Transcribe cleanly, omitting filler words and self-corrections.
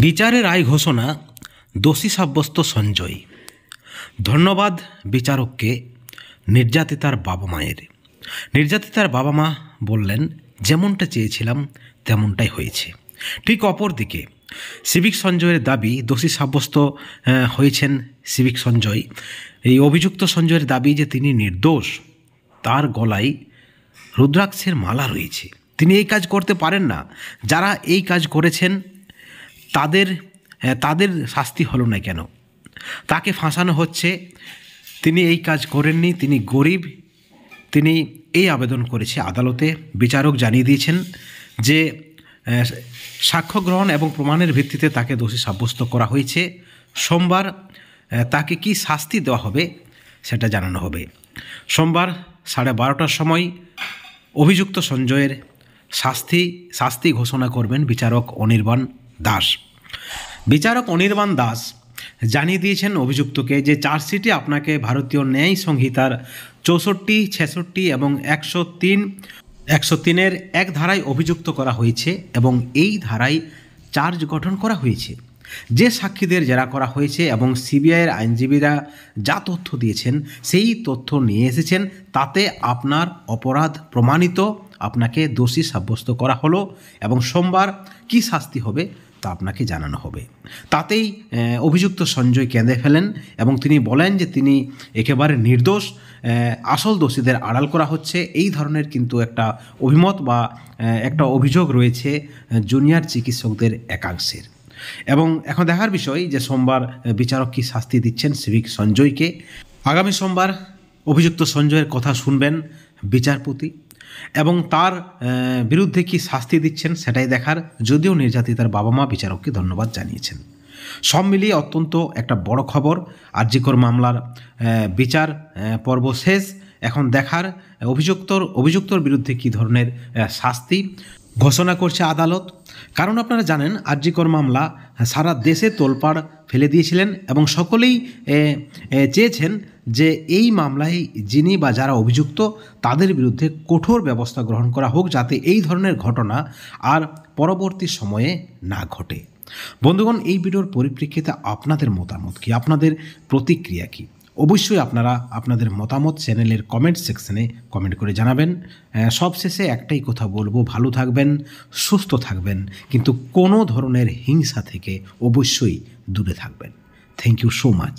বিচারে রায় ঘোষণা, দোষী সাব্যস্ত সঞ্জয়। ধন্যবাদ বিচারককে নির্যাতিতার বাবা মায়ের। নির্যাতিতার বাবা মা বললেন, যেমনটা চেয়েছিলাম তেমনটাই হয়েছে। ঠিক অপরদিকে সিভিক সঞ্জয়ের দাবি, দোষী সাব্যস্ত হয়েছেন সিভিক সঞ্জয়। এই অভিযুক্ত সঞ্জয়ের দাবি যে তিনি নির্দোষ, তার গলায় রুদ্রাক্ষের মালা রয়েছে, তিনি এই কাজ করতে পারেন না। যারা এই কাজ করেছেন তাদের শাস্তি হলো না কেন? তাকে ফাঁসানো হচ্ছে, তিনি এই কাজ করেননি, তিনি গরিব, তিনি এই আবেদন করেছে আদালতে। বিচারক জানিয়ে দিয়েছেন যে সাক্ষ্য গ্রহণ এবং প্রমাণের ভিত্তিতে তাকে দোষী সাব্যস্ত করা হয়েছে। সোমবার তাকে কি শাস্তি দেওয়া হবে সেটা জানানো হবে। সোমবার 12:30টার সময় অভিযুক্ত সঞ্জয়ের শাস্তি ঘোষণা করবেন বিচারক অনির্বাণ দাস। বিচারক অনির্বাণ দাস জানিয়ে দিয়েছেন অভিযুক্তকে যে চার্জশিটে আপনাকে ভারতীয় ন্যায় সংহিতার 64, 66 এবং 103-এর এক ধারায় অভিযুক্ত করা হয়েছে এবং এই ধারায় চার্জ গঠন করা হয়েছে। যে সাক্ষীদের জেরা করা হয়েছে এবং সিবিআইয়ের আইনজীবীরা যা তথ্য দিয়েছেন সেই তথ্য নিয়ে এসেছেন, তাতে আপনার অপরাধ প্রমাণিত, আপনাকে দোষী সাব্যস্ত করা হলো এবং সোমবার কি শাস্তি হবে তা আপনাকে জানানো হবে। তাতেই অভিযুক্ত সঞ্জয় কেঁদে ফেলেন এবং তিনি বলেন যে তিনি একেবারে নির্দোষ, আসল দোষীদের আড়াল করা হচ্ছে, এই ধরনের কিন্তু একটা অভিমত বা একটা অভিযোগ রয়েছে জুনিয়র চিকিৎসকদের একাংশের। এবং এখন দেখার বিষয় যে সোমবার বিচারক কী শাস্তি দিচ্ছেন সিভিক সঞ্জয়কে। আগামী সোমবার অভিযুক্ত সঞ্জয়ের কথা শুনবেন বিচারপতি এবং তার বিরুদ্ধে কি শাস্তি দিচ্ছেন সেটাই দেখার। যদিও নির্যাতিতার বাবা মা বিচারককে ধন্যবাদ জানিয়েছেন। সব মিলিয়ে অত্যন্ত একটা বড় খবর। আরজিকর মামলার বিচার পর্ব শেষ। এখন দেখার অভিযুক্তর বিরুদ্ধে কী ধরনের শাস্তি ঘোষণা করছে আদালত। কারণ আপনারা জানেন আরজিকর মামলা সারা দেশে তোলপাড় ফেলে দিয়েছিলেন এবং সকলেই চেয়েছেন যে এই মামলায় যিনি বা যারা অভিযুক্ত তাদের বিরুদ্ধে কঠোর ব্যবস্থা গ্রহণ করা হোক, যাতে এই ধরনের ঘটনা আর পরবর্তী সময়ে না ঘটে। বন্ধুগণ, এই ভিডিওর পরিপ্রেক্ষিতে আপনাদের মতামত কি, আপনাদের প্রতিক্রিয়া কি? অবশ্যই আপনারা আপনাদের মতামত চ্যানেলের কমেন্ট সেকশনে কমেন্ট করে জানাবেন। সবশেষে একটাই কথা বলবো, ভালো থাকবেন, সুস্থ থাকবেন, কিন্তু কোনো ধরনের হিংসা থেকে অবশ্যই দূরে থাকবেন। Thank you so much.